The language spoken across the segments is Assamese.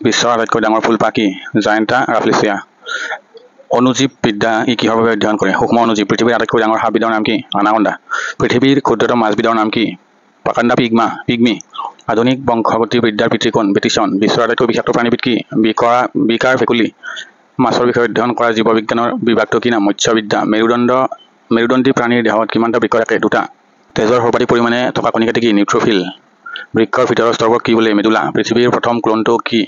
বিশ্বৰ আটাইতকৈ ডাঙৰ ফুলপাহ কি? জায়েণ্টা ৰাফলেচিয়া। অনুজীৱ বিদ্যা ই কিহৰ বাবে অধ্যয়ন কৰে? সূক্ষ্ম অনুজীৱ। পৃথিৱীৰ আটাইতকৈ ডাঙৰ সাপবিধৰ নাম কি? আনাকোণ্ডা। পৃথিৱীৰ ক্ষুদ্ৰতম মাছবিধৰ নাম কি? পাকাণ্ডা পিগমি। আধুনিক বংশগতি বিদ্যাৰ পিতৃ কোন? পেটিছন। বিশ্বৰ আটাইতকৈ বিষাক্ত প্ৰাণীবিধ কি? বিকাৰ ভেকুলী। মাছৰ বিষয়ে অধ্যয়ন কৰা জীৱবিজ্ঞানৰ বিভাগটো কি নাম? মৎস্যবিদ্যা। মেৰুদণ্ডী প্ৰাণীৰ দেহত কিমানটা বৃক্ক থাকে? 2টা। তেজৰ সৰ্বাধিক পৰিমাণে থকা কণিকাটি কি? নিউট্ৰফিল। বৃক্কৰ ভিতৰৰ স্তৰবোৰক কি বোলে? মেডুলা। পৃথিৱীৰ প্ৰথম ক্লোনটো কি?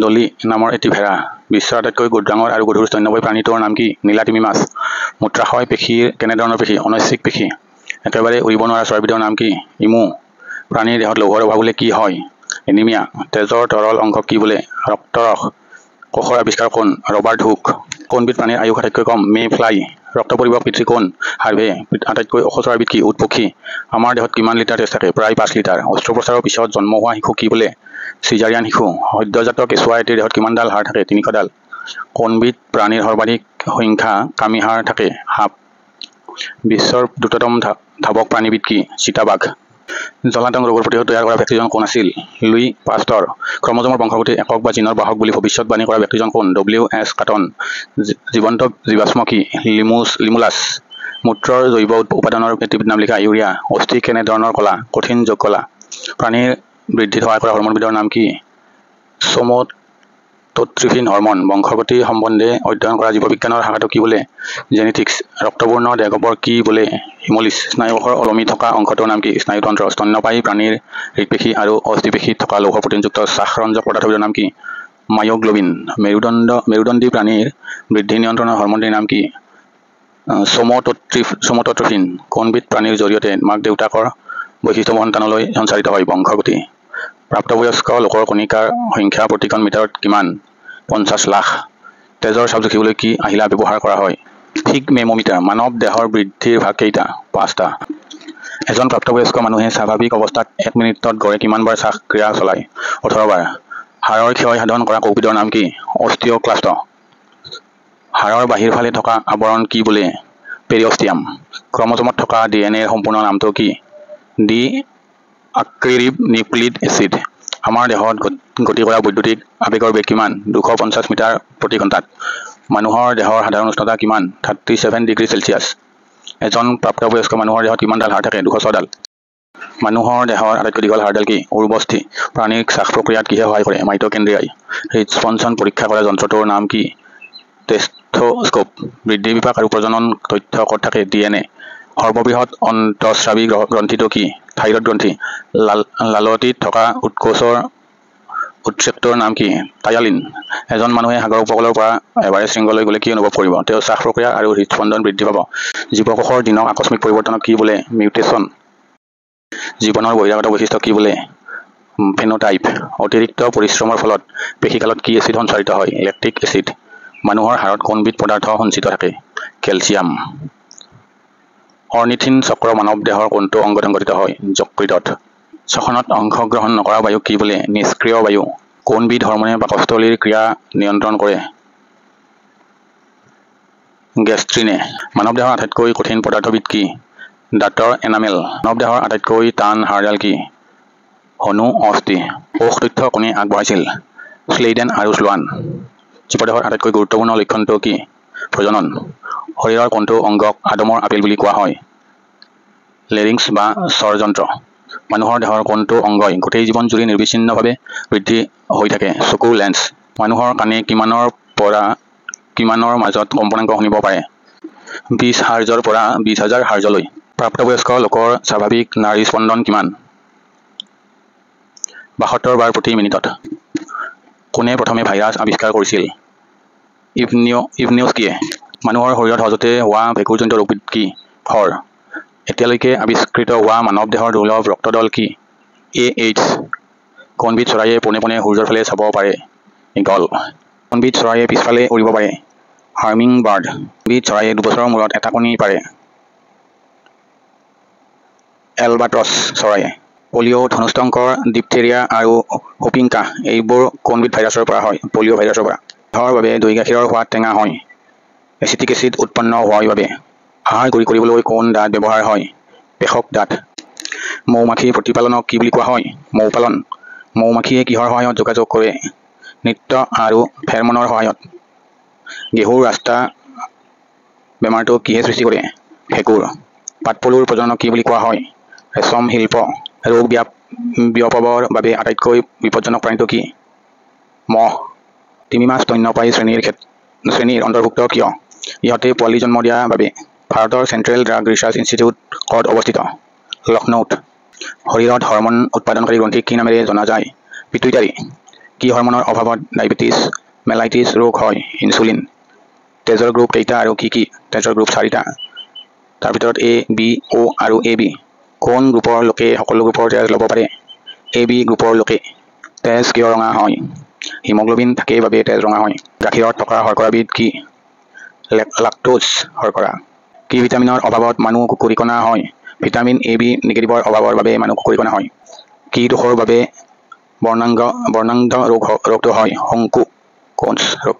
ডলি নামৰ এটি ভেড়া। বিশ্বৰ আটাইতকৈ ডাঙৰ আৰু গধুৰ স্তন্যপায়ী প্ৰাণীটোৰ নাম কি? নীলাতিমি মাছ। মূত্ৰাশয় পেশীৰ কেনেধৰণৰ পেশী? অনৈচ্ছিক পেশী। একেবাৰে উৰিব নোৱাৰা চৰাইবিধৰ নাম কি? ইমু। প্ৰাণীৰ দেহত লৌহৰ অভাৱ হ'লে কি হয়? এনিমিয়া। তেজৰ তৰল অংশক কি বোলে? ৰক্তৰস। কোষৰ আৱিষ্কাৰক কোন? Robert Hooke. কোনবিধ প্ৰাণীৰ আয়ুস আটাইতকৈ কম? মে ফ্লাই। ৰক্ত পৰিবহক পিতৃ কোন? হাৰ্ভে। আটাইতকৈ ওখ চৰাইবিধ কি? উট পক্ষী। আমাৰ দেহত কিমান লিটাৰ তেজ থাকে? প্ৰায় 5 লিটাৰ। অস্ত্ৰোপচাৰৰ পিছত জন্ম হোৱা শিশু কি বোলে? চিজাৰিয়ান শিশু। সদ্যজাত কেঁচুৱা এটিৰ দেহত কিমানডাল হাড় থাকে? 300ডাল। কোনবিধ প্ৰাণীৰ সৰ্বাধিক সংখ্যা কামি হাড় থাকে? সাপ। বিশ্বৰ দ্ৰুততম ধাৱক প্ৰাণীবিধ কি? চিতাবাঘ। জলাতংক ৰোগৰ প্ৰতিৰোধ তৈয়াৰ কৰা ব্যক্তিজন কোন আছিল? Louis pastor. ক্ৰমজমৰ বংশগতিৰ একক বা জিনৰ বাহক বুলি ভৱিষ্যতবাণী কৰা ব্যক্তিজন কোন? W.S. কাটন। জীৱন্ত জীৱাশ্ম কি? লিমুলাছ। মূত্ৰৰ জৈৱ উপাদানৰ এটিবিধ নাম লিখা। ইউৰিয়া। অস্থি কেনেধৰণৰ কলা? কঠিন যোগ কলা। প্ৰাণীৰ বৃদ্ধিত সহায় কৰা হৰম'নবিধৰ নাম কি? সোম'টোট্ৰিফিন হৰম'ন। বংশগতি সম্বন্ধে অধ্যয়ন কৰা জীৱবিজ্ঞানৰ শাখাটো কি বোলে? জেনেটিক্স। ৰক্তবৰ্ণ দেহগহ্বৰ কি বোলে? হিমোলিছ। স্নায়ুকোষৰ ওলমি থকা অংশটোৰ নাম কি? স্নায়ুতন্ত্ৰ। স্তন্যপায়ী প্ৰাণীৰ হৃদপেশী আৰু অস্থিপেশীত থকা লৌহ প্ৰটিনযুক্ত শ্বাসৰঞ্জক পদাৰ্থবিধৰ নাম কি? মায়োগ্লোবিন। মেৰুদণ্ডী প্ৰাণীৰ বৃদ্ধি নিয়ন্ত্ৰণৰ হৰম'নটিৰ নাম কি? সোম'টোট্ৰিফিন। কোনবিধ প্ৰাণীৰ জৰিয়তে মাক দেউতাকৰ বৈশিষ্ট্য সন্তানলৈ সঞ্চাৰিত হয়? বংশগতি। প্ৰাপ্তবয়স্ক লোকৰ কণিকাৰ সংখ্যা প্ৰতি ঘন মিটাৰত কিমান? 50 লাখ। তেজৰ চাপ জুখিবলৈ কি আহিলা ব্যৱহাৰ কৰা হয়? ফিগমেম'মিটাৰ। মানৱ দেহৰ বৃদ্ধিৰ ভাগ কেইটা? 5টা। এজন প্ৰাপ্তবয়স্ক মানুহে স্বাভাৱিক অৱস্থাত 1 মিনিটত গড়ে কিমানবাৰ শ্বাসক্ৰিয়া চলায়? 18 বাৰ। হাড়ৰ ক্ষয় সাধন কৰা কোষবিধৰ নাম কি? অস্টিঅক্লাষ্ট। হাড়ৰ বাহিৰ ফালে থকা আৱৰণ কি বোলে? পেৰিঅষ্টিয়াম। ক্ৰমজমত থকা DNA ৰ সম্পূৰ্ণ নামটো কি? Deoxyribonucleic acid. আমাৰ দেহত গতি কৰা বৈদ্যুতিক আবেগৰ বেগ কিমান? 250 মিটাৰ প্ৰতি ঘণ্টাত। মানুহৰ দেহৰ সাধাৰণ উষ্ণতা কিমান? 37 ডিগ্ৰী চেলছিয়াছ। এজন প্ৰাপ্তবয়স্ক মানুহৰ দেহত কিমানডাল হাড় থাকে? 206ডাল। মানুহৰ দেহৰ আটাইতকৈ দীঘল হাড়ডাল কি? উৰ্বস্থি। প্ৰাণীৰ শ্বাস প্ৰক্ৰিয়াত কিহে সহায় কৰে? মাইট'কণ্ড্ৰিয়াই। হৃদস্পন্দন পৰীক্ষা কৰা যন্ত্ৰটোৰ নাম কি? টেস্থোস্কোপ। বৃদ্ধি বিপাক আৰু প্ৰজনন তথ্য ক'ত থাকে? DNA। সৰ্ববৃহৎ অন্তঃস্ৰাৱী গ্ৰন্থিটো কি? থাইৰয়ড গ্ৰন্থি। লালটিত থকা উৎকোচৰ উৎসেচকটোৰ নাম কি? টায়ালিন। এজন মানুহে সাগৰ উপকূলৰ পৰা এভাৰেষ্ট শৃংগলৈ গ'লে কি অনুভৱ কৰিব? তেওঁ শ্বাস প্ৰক্ৰিয়া আৰু হৃদস্পন্দন বৃদ্ধি পাব। জীৱকোষৰ দিনক আকস্মিক পৰিৱৰ্তনক কি বোলে? মিউটেশ্যন। জীৱনৰ বহিৰাগত বৈশিষ্ট্য কি বোলে? ফেনোটাইপ। অতিৰিক্ত পৰিশ্ৰমৰ ফলত পেশীকালত কি এচিড সঞ্চাৰিত হয়? Lactic acid. মানুহৰ হাড়ত কোনবিধ পদাৰ্থ সঞ্চিত থাকে? কেলছিয়াম। অৰ্নিথিন চক্ৰ মানৱ দেহৰ কোনটো অংগত সংঘটিত হয়? যকৃতত। শ্বসনত অংশগ্ৰহণ নকৰা বায়ুক কি বোলে? নিষ্ক্ৰিয় বায়ু। কোনবিধ হৰম'নে পাকস্থলীৰ ক্ৰিয়া নিয়ন্ত্ৰণ কৰে? গেষ্ট্ৰিনে। মানৱ দেহৰ আটাইতকৈ কঠিন পদাৰ্থবিধ কি? দাঁতৰ এনামেল। মানৱ দেহৰ আটাইতকৈ টান হাড়ডাল কি? হনু অস্থি। কোষ তথ্য কোনে আগবঢ়াইছিল? স্লেইডেন আৰু শ্লোৱান। জীৱদেহৰ আটাইতকৈ গুৰুত্বপূৰ্ণ লক্ষণটো কি? প্ৰজনন। শৰীৰৰ কোনটো অংগক আদমৰ আপেল বুলি কোৱা হয়? লেৰিংছ বা স্বৰযন্ত্ৰ। মানুহৰ দেহৰ কোনটো অংগই গোটেই জীৱন জুৰি নিৰ্বিচ্ছিন্নভাৱে বৃদ্ধি হৈ থাকে? চকুৰ লেন্স। মানুহৰ কাণে কিমানৰ পৰা কিমানৰ মাজত কম্পনাংক শুনিব পাৰে? 20 হাৰ্জৰ পৰা 20,000 হাৰ্জলৈ। প্ৰাপ্তবয়স্ক লোকৰ স্বাভাৱিক নাড়ী স্পন্দন কিমান? 72 বাৰ প্ৰতি মিনিটত। কোনে প্ৰথমে ভাইৰাছ আৱিষ্কাৰ কৰিছিল? ইভনিউস্কিয়ে। মানুহৰ শৰীৰত সহজতে হোৱা ভেঁকুৰজনিত ৰোগবিধ কি? খৰ। এতিয়ালৈকে আৱিষ্কৃত হোৱা মানৱ দেহৰ দুৰ্লভ ৰক্তদল কি? AH। কোনবিধ চৰাইয়ে পোনে পোনে সূৰ্যৰ ফালে চাব পাৰে? ঈগল। কোনবিধ চৰাইয়ে পিছফালে উৰিব পাৰে? Humming bird. কোনবিধ চৰাইয়ে 2 বছৰৰ মূৰত এটা কণী পাৰে? এলবাট্ৰছ চৰাই। পলিঅ', ধনুষ্টংকৰ, ডিপথেৰিয়া আৰু হুপিং কাহ এইবোৰ কোনবিধ ভাইৰাছৰ পৰা হয়? পলিঅ' ভাইৰাছৰ পৰা। দেহৰ বাবে দৈ গাখীৰৰ সোৱাদ টেঙা হয়? এচিটিক এচিড উৎপন্ন হোৱাৰ বাবে। আহাৰ গুৰি কৰিবলৈ কোন দাঁত ব্যৱহাৰ হয়? পেষক দাঁত। মৌমাখি প্ৰতিপালনক কি বুলি কোৱা হয়? মৌপালন। মৌমাখিয়ে কিহৰ সহায়ত যোগাযোগ কৰে নৃত্য আৰু ফেৰমনৰ সহায়ত গেহুৰ ৰাস্তা বেমাৰটো কিহে সৃষ্টি কৰে ভেঁকুৰ পাটপলুৰ প্ৰজননক কি বুলি কোৱা হয় ৰেচম শিল্প ৰোগ বিয়পাবৰ বাবে আটাইতকৈ বিপজ্জনক প্ৰাণীটো কি মহ তিমিমাছ স্তন্যপায়ী শ্ৰেণীৰ অন্তৰ্ভুক্ত কিয় ইহঁতে পোৱালি জন্ম দিয়াৰ বাবে ভাৰতৰ চেণ্ট্ৰেল ড্ৰাগ ৰিচাৰ্চ ইনষ্টিটিউট ক'ত অৱস্থিত লক্ষ্ণৌত শৰীৰত হৰমন উৎপাদনকাৰী গ্ৰন্থিক কি নামেৰে জনা যায় পিটুইটাৰী কি হৰমনৰ অভাৱত ডায়েবেটিছ মেলাইটিছ ৰোগ হয় ইনচুলিন তেজৰ গ্ৰুপ কেইটা আৰু কি কি তেজৰ গ্ৰুপ 4টা তাৰ ভিতৰত A B O আৰু AB কোন গ্ৰুপৰ লোকে সকলো গ্ৰুপৰ তেজ ল'ব পাৰে AB গ্ৰুপৰ লোকে তেজ কিয় ৰঙা হয় হিমোগ্লোবিন থাকে বাবে তেজ ৰঙা হয় গাখীৰত থকা শৰ্কৰাবিধ কি লাক্টোজ শৰ্কৰা কি ভিটামিনৰ অভাৱত মানুহ কুকুৰিকণা হয় ভিটামিন AB নিগেটিভৰ অভাৱৰ বাবে মানুহ কুকুৰিকণা হয় কি দোষৰ বাবে বৰ্ণান্ধ ৰোগটো হয় সংকোচন ৰোগ